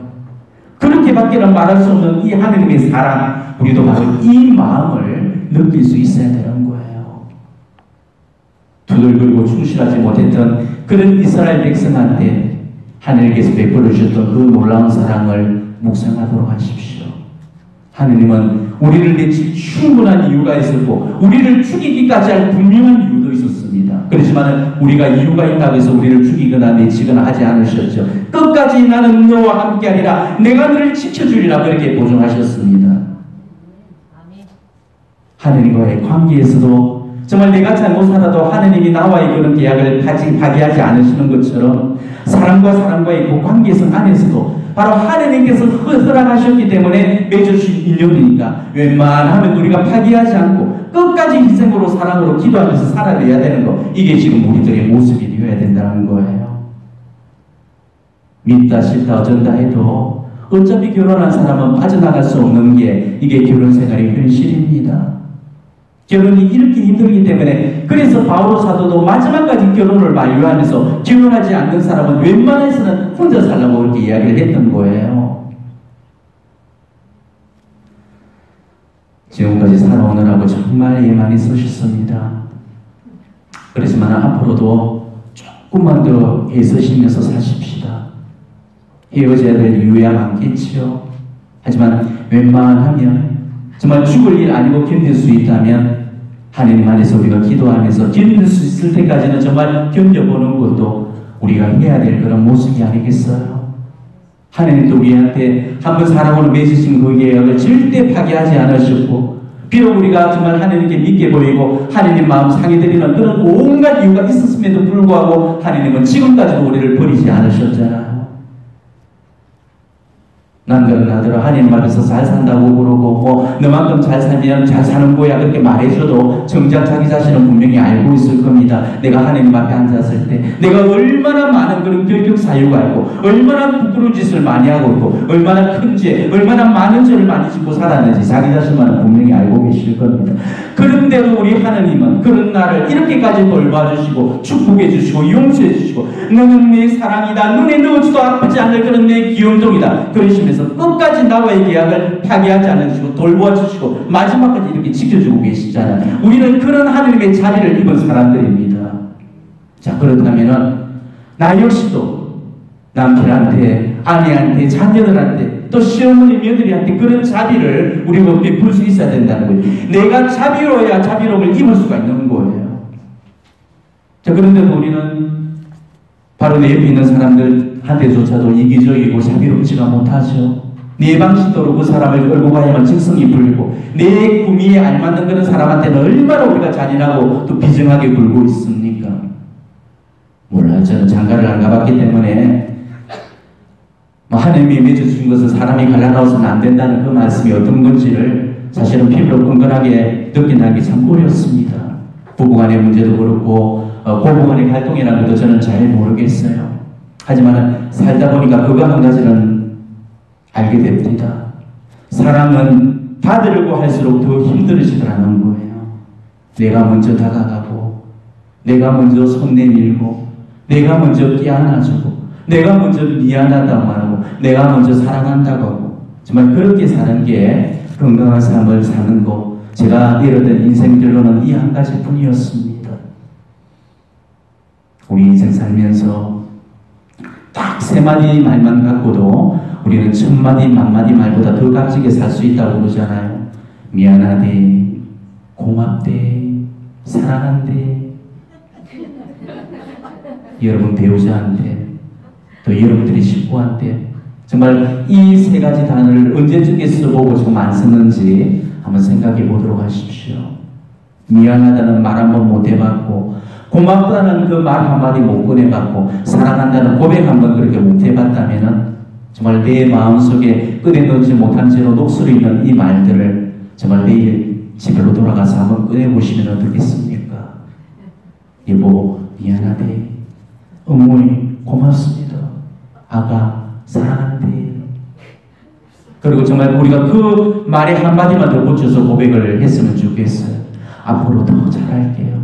Speaker 1: 그렇게밖에는 말할 수 없는 이 하나님의 사랑, 우리도 바로 이 마음을 느낄 수 있어야 되는 거예요. 두들거리고 충실하지 못했던 그런 이스라엘 백성한테 하나님께서 베풀어 주셨던 그 놀라운 사랑을 묵상하도록 하십시오. 하나님은 우리를 내칠 충분한 이유가 있었고 우리를 죽이기까지 할 분명한 이유도 있었습니다. 그렇지만 우리가 이유가 있다고 해서 우리를 죽이거나 내치거나 하지 않으셨죠. 끝까지 나는 너와 함께하리라, 내가 너를 지켜주리라, 그렇게 보증하셨습니다. 하나님과의 관계에서도 정말 내가 잘못 살아도 하나님이 나와의 그런 계약을 파기하지 않으시는 것처럼 사람과 사람과의 그 관계성 안에서도 바로 하나님께서 허락하셨기 때문에 맺어주신 인연이니까 웬만하면 우리가 파기하지 않고 끝까지 희생으로 사랑으로 기도하면서 살아내야 되는 거, 이게 지금 우리들의 모습이 되어야 된다는 거예요. 믿다 싫다 어쩐다 해도 어차피 결혼한 사람은 빠져나갈 수 없는 게 이게 결혼 생활의 현실입니다. 결혼이 이렇게 힘들기 때문에 그래서 바오로 사도도 마지막까지 결혼을 만류하면서 결혼하지 않는 사람은 웬만해서는 혼자 살라고 그렇게 이야기를 했던 거예요. 지금까지 살아오느라고 정말 예 많이 쓰셨습니다. 그렇지만 앞으로도 조금만 더 애쓰시면서 사십시다. 헤어져야 될 이유야 많겠지요. 하지만 웬만하면 정말 죽을 일 아니고 견딜 수 있다면 하나님 안에서 우리가 기도하면서 견딜 수 있을 때까지는 정말 견뎌보는 것도 우리가 해야 될 그런 모습이 아니겠어요? 하나님도 우리한테 한번 사랑으로 맺으신 그 계약을 절대 파기하지 않으셨고, 비록 우리가 정말 하나님께 믿게 보이고 하나님 마음 상해드리는 그런 온갖 이유가 있었음에도 불구하고 하나님은 지금까지도 우리를 버리지 않으셨잖아요. 남들은 나더러 하나님 앞에서 잘 산다고 그러고 뭐 너만큼 잘 살면 잘 사는 거야 그렇게 말해줘도 정작 자기 자신은 분명히 알고 있을 겁니다. 내가 하나님 앞에 앉았을 때 내가 얼마나 많은 그런 결격 사유가 있고 얼마나 부끄러운 짓을 많이 하고 있고 얼마나 큰 죄, 얼마나 많은 죄를 많이 짓고 살았는지 자기 자신만은 분명히 알고 계실 겁니다. 그런데도 우리 하나님은 그런 나를 이렇게까지 돌봐주시고 축복해 주시고 용서해 주시고 너는 내 사랑이다, 눈에 넣어주도 아프지 않을 그런 내 귀염둥이다 그러시면서 끝까지 나와의 계약을 파기하지 않으시고 돌보아주시고 마지막까지 이렇게 지켜주고 계시잖아요. 우리는 그런 하나님의 자비를 입은 사람들입니다. 자, 그렇다면은 나 역시도 남편한테, 아내한테, 자녀들한테 또 시어머니, 며느리한테 그런 자비를 우리가 베풀 수 있어야 된다는 거예요. 내가 자비로워야 자비로움을 입을 수가 있는 거예요. 자, 그런데도 우리는 바로 내 옆에 있는 사람들한테조차도 이기적이고 자비롭지가 못하죠. 내 방식대로 그 사람을 끌고 가야만 직성이 풀리고 내 구미에 알맞는 그런 사람한테는 얼마나 우리가 잔인하고 또 비정하게 굴고 있습니까? 몰라요. 저는 장가를 안 가봤기 때문에 하나님이 맺어주신 것은 사람이 갈라놓아서는 안 된다는 그 말씀이 어떤 건지를 사실은 피부로 끈끈하게 느낀다는 게 참 어렵습니다. 부부간의 문제도 그렇고 고부간의 갈등이라는 것도 저는 잘 모르겠어요. 하지만 살다 보니까 그거 한 가지는 알게 됩니다. 사랑은 받으려고 할수록 더 힘들어지더라는 거예요. 내가 먼저 다가가고 내가 먼저 손 내밀고 내가 먼저 끼안아주고 내가 먼저 미안하다고 하고 내가 먼저 사랑한다고 하고 정말 그렇게 사는 게 건강한 삶을 사는 거 제가 이르던 인생들로는 이 한 가지 뿐이었습니다. 우리 인생 살면서 딱 3마디 말만 갖고도 우리는 1000마디, 10,000마디 말보다 더 값지게 살 수 있다고 그러잖아요. 미안하대, 고맙대, 사랑한대. 여러분 배우자한테, 또 여러분들이 식구한테 정말 이 3가지 단어를 언제쯤에 써보고 좀 안 썼는지 한번 생각해 보도록 하십시오. 미안하다는 말 한번 못 해봤고 고맙다는 그 말 한마디 못 꺼내봤고 사랑한다는 고백 한번 그렇게 못 해봤다면 정말 내 마음속에 꺼내놓지 못한 채로 녹슬어 있는 이 말들을 정말 내일 집으로 돌아가서 한번 꺼내보시면 어떻겠습니까? 여보 미안하대, 어머니 고맙습니다, 아가 사랑한대. 그리고 정말 우리가 그 말에 한마디만 더 붙여서 고백을 했으면 좋겠어요. 앞으로 더 잘할게요.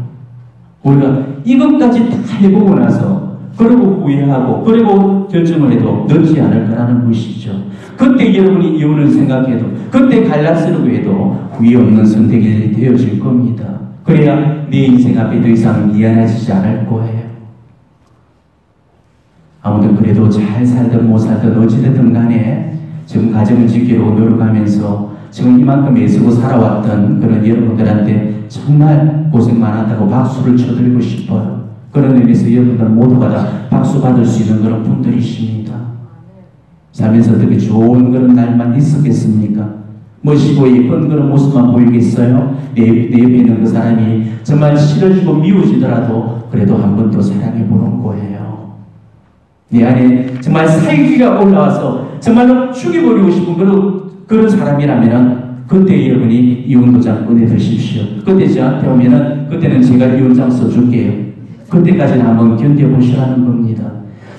Speaker 1: 우리가 이것까지 다 해보고 나서 그리고 후회하고 그리고 결정을 해도 늦지 않을 거라는 것이죠. 그때 여러분이 이혼을 생각해도 그때 갈라쓰려고 해도 후회 없는 선택이 되어질 겁니다. 그래야 내 인생 앞에 더 이상 미안해지지 않을 거예요. 아무튼 그래도 잘 살든 못 살든 어찌됐든 간에 지금 가정을 지키려고 노력하면서 지금 이만큼 애쓰고 살아왔던 그런 여러분들한테 정말 고생 많았다고 박수를 쳐드리고 싶어요. 그런 의미에서 여러분들 모두가 다 박수 받을 수 있는 그런 분들이십니다. 살면서 어떻게 좋은 그런 날만 있었겠습니까? 멋있고 예쁜 그런 모습만 보이겠어요? 내 옆에 있는 그 사람이 정말 싫어지고 미워지더라도 그래도 한 번 더 사랑해보는 거예요. 내 안에 정말 살기가 올라와서 정말로 죽여버리고 싶은 그런 사람이라면 그때 여러분이 이혼도장 꺼내드십시오. 그때 저한테 오면은 그때는 제가 이혼장 써줄게요. 그때까지는 한번 견뎌보시라는 겁니다.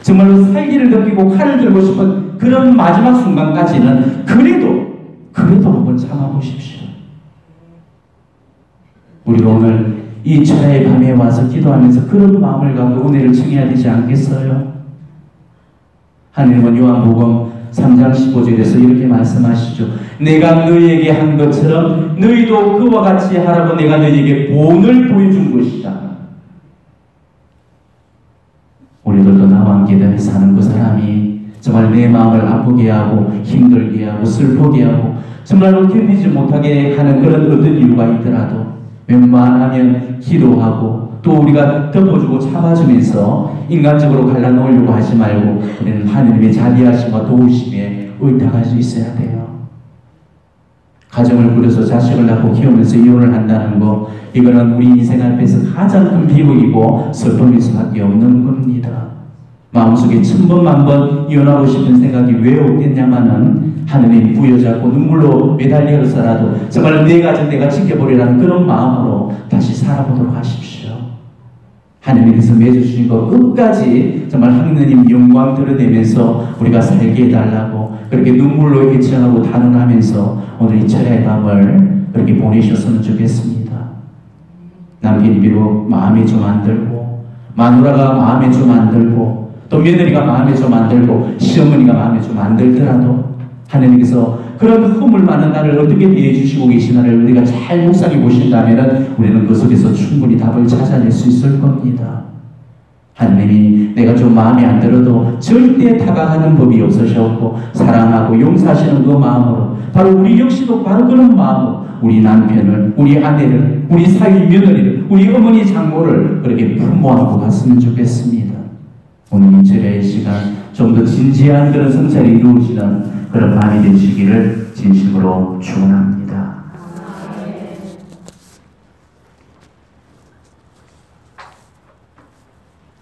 Speaker 1: 정말로 살기를 느끼고 칼을 들고 싶은 그런 마지막 순간까지는 그래도 한번 참아보십시오. 우리가 오늘 이 철야의 밤에 와서 기도하면서 그런 마음을 갖고 은혜를 청해야 되지 않겠어요? 하나님은 요한복음 3장 15절에서 이렇게 말씀하시죠. 내가 너희에게 한 것처럼 너희도 그와 같이 하라고 내가 너희에게 본을 보여준 것이다. 우리들도 나와 함께 사는 그 사람이 정말 내 마음을 아프게 하고 힘들게 하고 슬프게 하고 정말로 견디지 못하게 하는 그런 어떤 이유가 있더라도 웬만하면 기도하고 또 우리가 덮어주고 참아주면서 인간적으로 갈라놓으려고 하지 말고 우리는 하느님의 자비하심과 도우심에 의탁할 수 있어야 돼요. 가정을 꾸려서 자식을 낳고 키우면서 이혼을 한다는 거, 이거는 우리 인생 앞에서 가장 큰 비극이고 슬픔일 수밖에 없는 겁니다. 마음속에 천번 만번 이혼하고 싶은 생각이 왜 없겠냐마는 하느님 부여잡고 눈물로 매달려서라도 정말 내 가정 내가 지켜보리라는 그런 마음으로 다시 살아보도록 하십시오. 하느님께서 맺어주신 것 끝까지 정말 하느님 영광 드러내면서 우리가 살게 해달라고 그렇게 눈물로 애청하고 단언하면서 오늘 이 철야의 밤을 그렇게 보내셨으면 좋겠습니다. 남편이 비록 마음에 좀 안 들고 마누라가 마음에 좀 안 들고 또 며느리가 마음에 좀 안 들고 시어머니가 마음에 좀 안 들더라도 하느님께서 그런 허물 많은 나를 어떻게 대해주시고 계시나를 우리가 잘 묵상해 보신다면 우리는 그 속에서 충분히 답을 찾아낼 수 있을 겁니다. 하느님이 내가 좀 마음에 안 들어도 절대 타강하는 법이 없으셨고 사랑하고 용서하시는 그 마음으로 바로 우리 역시도 바로 그런 마음으로 우리 남편을, 우리 아내를, 우리 사위 며느리를, 우리 어머니 장모를 그렇게 품모하고 갔으면 좋겠습니다. 오늘 이 철야의 시간 좀 더 진지한 그런 성찰이 이루어지는 그런 밤이 되시기를 진심으로 축원합니다.